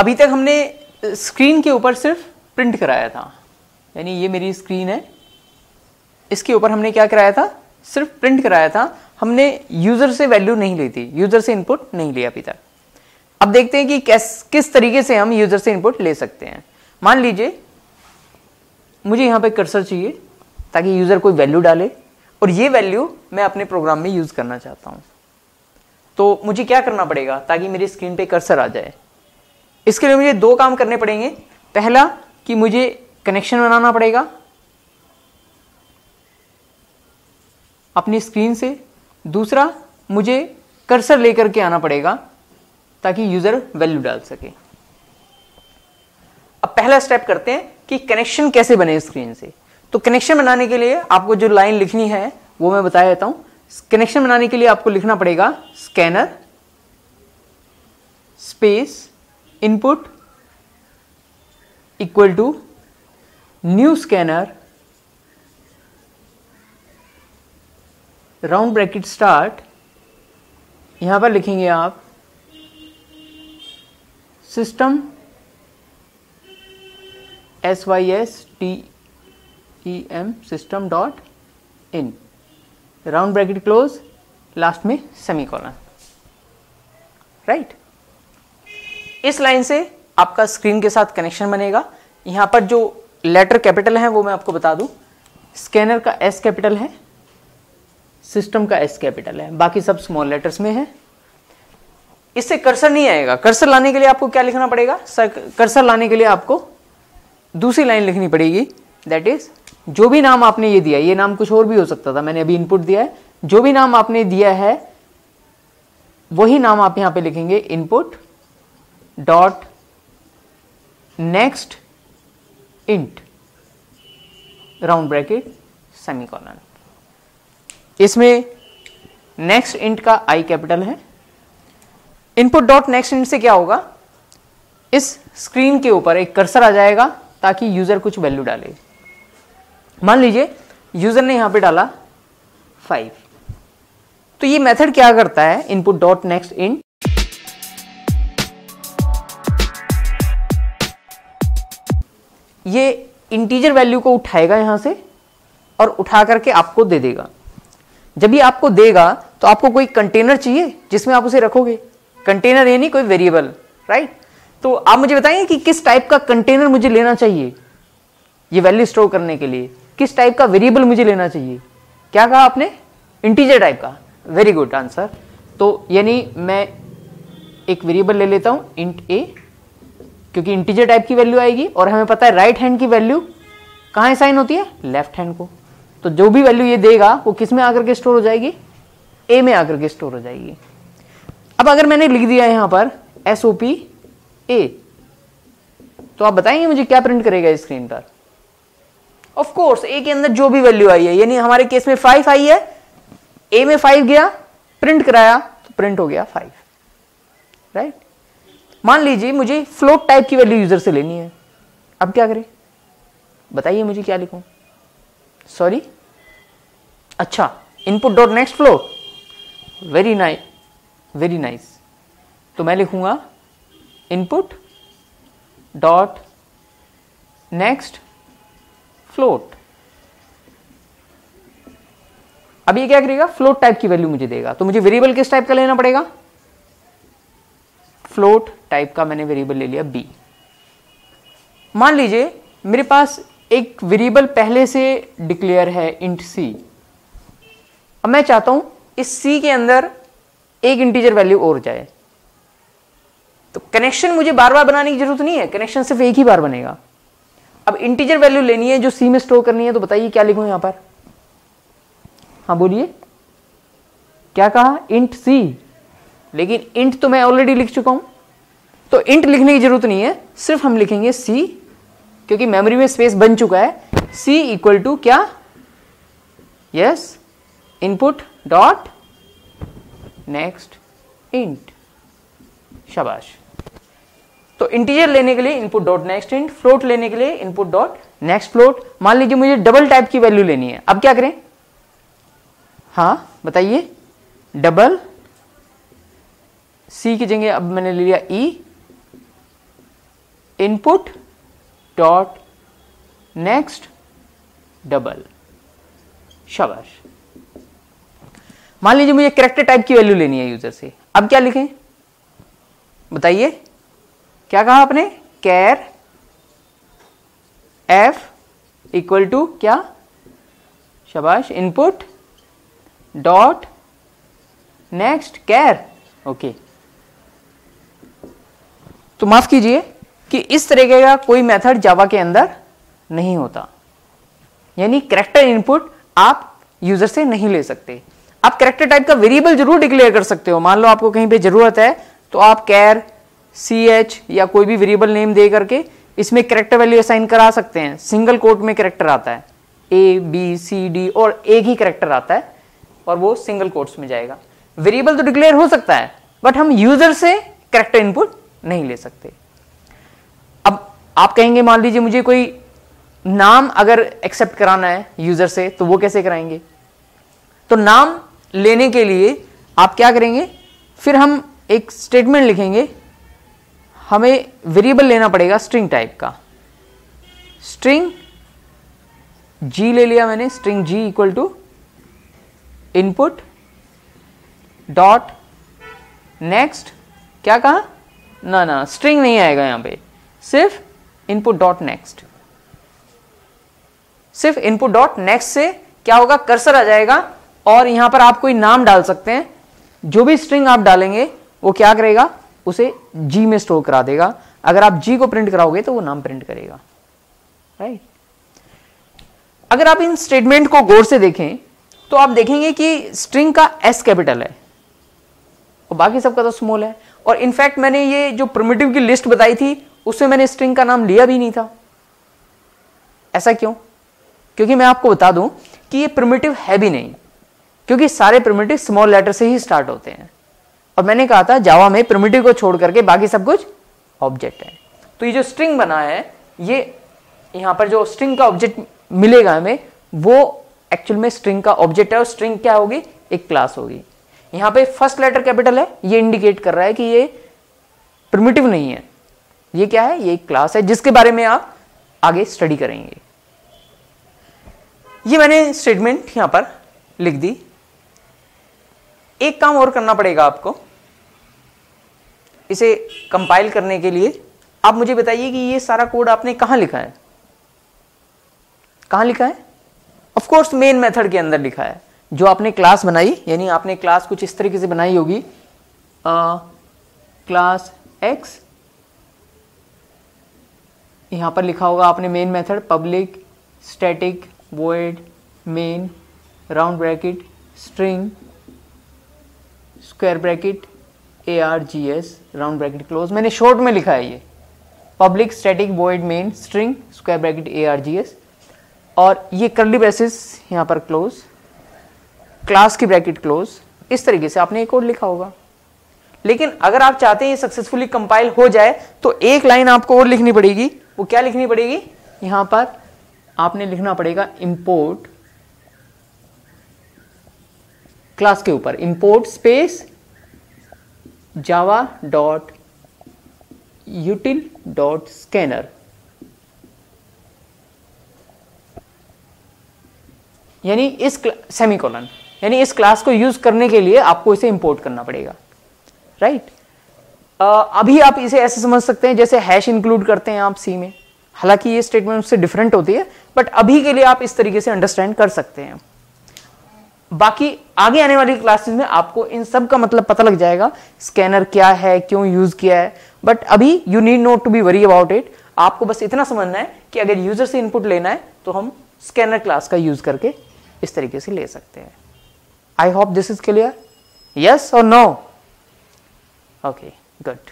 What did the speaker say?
अभी तक हमने स्क्रीन के ऊपर सिर्फ प्रिंट कराया था, यानी ये मेरी स्क्रीन है, इसके ऊपर हमने क्या कराया था, सिर्फ प्रिंट कराया था, हमने यूजर से वैल्यू नहीं ली थी, यूजर से इनपुट नहीं लिया अभी तक। अब देखते हैं कि किस तरीके से हम यूजर से इनपुट ले सकते हैं। मान लीजिए मुझे यहां पे कर्सर चाहिए ताकि यूजर कोई वैल्यू डाले और ये वैल्यू मैं अपने प्रोग्राम में यूज करना चाहता हूं, तो मुझे क्या करना पड़ेगा ताकि मेरी स्क्रीन पे कर्सर आ जाए। इसके लिए मुझे दो काम करने पड़ेंगे। पहला कि मुझे कनेक्शन बनाना पड़ेगा अपनी स्क्रीन से, दूसरा मुझे कर्सर लेकर के आना पड़ेगा ताकि यूजर वैल्यू डाल सके। अब पहला स्टेप करते हैं कि कनेक्शन कैसे बने स्क्रीन से। तो कनेक्शन बनाने के लिए आपको जो लाइन लिखनी है वो मैं बता देता हूं। कनेक्शन बनाने के लिए आपको लिखना पड़ेगा scanner space input equal to new scanner round bracket start, यहां पर लिखेंगे आप system SYSTEM system dot in, round bracket close, last में सेमीकोलन। राइट, इस लाइन से आपका स्क्रीन के साथ कनेक्शन बनेगा। यहां पर जो लेटर कैपिटल है वो मैं आपको बता दूं, स्कैनर का S कैपिटल है, सिस्टम का S कैपिटल है, बाकी सब स्मॉल लेटर्स में है। इससे कर्सर नहीं आएगा। कर्सर लाने के लिए आपको क्या लिखना पड़ेगा, कर्सर लाने के लिए आपको दूसरी लाइन लिखनी पड़ेगी, दैट इज जो भी नाम आपने ये दिया, ये नाम कुछ और भी हो सकता था, मैंने अभी इनपुट दिया है, जो भी नाम आपने दिया है वही नाम आप यहां पे लिखेंगे, input dot next int round bracket semicolon. इसमें नेक्स्ट इंट का I कैपिटल है। इनपुट डॉट नेक्स्ट इंट से क्या होगा, इस स्क्रीन के ऊपर एक कर्सर आ जाएगा ताकि यूजर कुछ वैल्यू डाले। मान लीजिए यूजर ने यहां पे डाला 5, तो ये मेथड क्या करता है, इनपुट डॉट नेक्स्ट इंट, ये इंटीजर वैल्यू को उठाएगा यहां से और उठा करके आपको दे देगा। जब ये आपको देगा तो आपको कोई कंटेनर चाहिए जिसमें आप उसे रखोगे, कंटेनर यानी कोई वेरिएबल, राइट। तो आप मुझे बताएंगे कि किस टाइप का कंटेनर मुझे लेना चाहिए ये वैल्यू स्टोर करने के लिए, किस टाइप का वेरिएबल मुझे लेना चाहिए। क्या कहा आपने, इंटीजर टाइप का, वेरी गुड आंसर। तो यानी मैं एक वेरिएबल ले लेता हूं इंट a, क्योंकि इंटीजर टाइप की वैल्यू आएगी और हमें पता है राइट हैंड की वैल्यू कहां असाइन होती है, लेफ्ट हैंड को। तो जो भी वैल्यू ये देगा वो किस में आकर के स्टोर हो जाएगी, a में आकर के स्टोर हो जाएगी। अब अगर मैंने लिख दिया यहां पर SOP A, तो आप बताएंगे मुझे क्या प्रिंट करेगा स्क्रीन पर। ऑफ कोर्स A के अंदर जो भी वैल्यू आई है, यानी हमारे केस में 5 आई है, A में 5 गया, प्रिंट कराया तो प्रिंट हो गया 5, राइट। मान लीजिए मुझे फ्लोट टाइप की वैल्यू यूजर से लेनी है, अब क्या करें बताइए, मुझे क्या लिखूं, सॉरी, अच्छा, input dot next float, very nice, very nice. तो मैं लिखूंगा इनपुट डॉट नेक्स्ट फ्लोट। अब ये क्या करेगा, फ्लोट टाइप की वैल्यू मुझे देगा। तो मुझे वेरिएबल किस टाइप का लेना पड़ेगा, फ्लोट टाइप का मैंने वेरिएबल ले लिया b। मान लीजिए मेरे पास एक वेरिएबल पहले से डिक्लेयर है इंट c, अब मैं चाहता हूं इस c के अंदर एक इंटीजर वैल्यू और जाए। तो कनेक्शन मुझे बार बार बनाने की जरूरत नहीं है, कनेक्शन सिर्फ एक ही बार बनेगा। अब इंटीजर वैल्यू लेनी है जो सी में स्टोर करनी है, तो बताइए क्या लिखूं यहां पर, हाँ बोलिए क्या कहा, इंट सी, लेकिन इंट तो मैं ऑलरेडी लिख चुका हूं, तो इंट लिखने की जरूरत नहीं है, सिर्फ हम लिखेंगे सी, क्योंकि मेमोरी में स्पेस बन चुका है। सी इक्वल टू क्या, yes, input dot next int, शाबाश। तो इंटीजर लेने के लिए input dot next int, float लेने के लिए इनपुट डॉट नेक्स्ट फ्लोट। मान लीजिए मुझे डबल टाइप की वैल्यू लेनी है, अब क्या करें, हाँ बताइए, डबल सी की जगह अब मैंने ले लिया ई, इनपुट डॉट नेक्स्ट डबल। शाबाश। मान लीजिए मुझे कैरेक्टर टाइप की वैल्यू लेनी है यूजर से, अब क्या लिखें बताइए, क्या कहा आपने, कैर एफ इक्वल टू क्या, शाबाश, इनपुट डॉट नेक्स्ट कैर। ओके, तो माफ कीजिए कि इस तरीके का कोई मेथड जावा के अंदर नहीं होता, यानी कैरेक्टर इनपुट आप यूजर से नहीं ले सकते। आप कैरेक्टर टाइप का वेरिएबल जरूर डिक्लेयर कर सकते हो, मान लो आपको कहीं पे जरूरत है तो आप कैर ch या कोई भी वेरिएबल नेम दे करके इसमें कैरेक्टर वैल्यू असाइन करा सकते हैं। सिंगल कोट में कैरेक्टर आता है, ए बी सी डी और एक ही कैरेक्टर आता है और वो सिंगल कोट्स में जाएगा। वेरिएबल तो डिक्लेयर हो सकता है बट हम यूजर से कैरेक्टर इनपुट नहीं ले सकते। अब आप कहेंगे मान लीजिए मुझे कोई नाम अगर एक्सेप्ट कराना है यूजर से तो वो कैसे कराएंगे, तो नाम लेने के लिए आप क्या करेंगे, फिर हम एक स्टेटमेंट लिखेंगे, हमें वेरिएबल लेना पड़ेगा स्ट्रिंग टाइप का, स्ट्रिंग जी ले लिया मैंने, string g equal to input dot next, क्या कहा, ना स्ट्रिंग नहीं आएगा यहां पे, सिर्फ इनपुट डॉट नेक्स्ट। सिर्फ इनपुट डॉट नेक्स्ट से क्या होगा, कर्सर आ जाएगा और यहां पर आप कोई नाम डाल सकते हैं, जो भी स्ट्रिंग आप डालेंगे वो क्या करेगा, उसे जी में स्टोर करा देगा। अगर आप जी को प्रिंट कराओगे तो वो नाम प्रिंट करेगा, राइट। अगर आप इन स्टेटमेंट को गौर से देखें तो आप देखेंगे कि स्ट्रिंग का एस कैपिटल है और बाकी सबका तो स्मॉल है, और इनफैक्ट मैंने ये जो प्रिमिटिव की लिस्ट बताई थी उसमें मैंने स्ट्रिंग का नाम लिया भी नहीं था। ऐसा क्यों, क्योंकि मैं आपको बता दूं कि ये प्रिमिटिव है भी नहीं, क्योंकि सारे प्रिमिटिव स्मॉल लेटर से ही स्टार्ट होते हैं और मैंने कहा था जावा में प्रिमिटिव को छोड़ करके बाकी सब कुछ ऑब्जेक्ट है। तो ये जो स्ट्रिंग बना है, ये यहां पर जो स्ट्रिंग का ऑब्जेक्ट मिलेगा हमें वो एक्चुअल में स्ट्रिंग का ऑब्जेक्ट है और स्ट्रिंग क्या होगी, एक क्लास होगी। यहां पे फर्स्ट लेटर कैपिटल है, ये इंडिकेट कर रहा है कि ये प्रिमिटिव नहीं है, ये क्या है, ये एक क्लास है जिसके बारे में आप आगे स्टडी करेंगे। ये मैंने स्टेटमेंट यहां पर लिख दी। एक काम और करना पड़ेगा आपको, इसे कंपाइल करने के लिए आप मुझे बताइए कि ये सारा कोड आपने कहां लिखा है, कहां लिखा है, ऑफ कोर्स मेन मेथड के अंदर लिखा है, जो आपने क्लास बनाई, यानी आपने क्लास कुछ इस तरीके से बनाई होगी, क्लास एक्स, यहां पर लिखा होगा आपने main method public static void main round bracket string square bracket args round bracket close. मैंने शॉर्ट में लिखा है ये public static void main string square bracket args, और ये कर्ली ब्रेसेस यहां पर क्लोज, क्लास की ब्रैकेट क्लोज। इस तरीके से आपने एक कोड लिखा होगा। लेकिन अगर आप चाहते हैं ये सक्सेसफुली कंपाइल हो जाए तो एक लाइन आपको और लिखनी पड़ेगी। वो क्या लिखनी पड़ेगी, यहां पर आपने लिखना पड़ेगा इंपोर्ट क्लास के ऊपर import space Java dot यूटिल dot scanner, यानी इस सेमीकोलन, यानी इस क्लास को यूज करने के लिए आपको इसे इंपोर्ट करना पड़ेगा, राइट। अभी आप इसे ऐसे समझ सकते हैं जैसे हैश इंक्लूड करते हैं आप सी में, हालांकि ये स्टेटमेंट उससे डिफरेंट होती है, बट अभी के लिए आप इस तरीके से अंडरस्टैंड कर सकते हैं। बाकी आगे आने वाली क्लासेस में आपको इन सब का मतलब पता लग जाएगा, स्कैनर क्या है, क्यों यूज किया है, बट अभी you need not to be worry about it. आपको बस इतना समझना है कि अगर यूजर से इनपुट लेना है तो हम स्कैनर क्लास का यूज करके इस तरीके से ले सकते हैं। I hope this is clear, yes और नो, ओके गुड।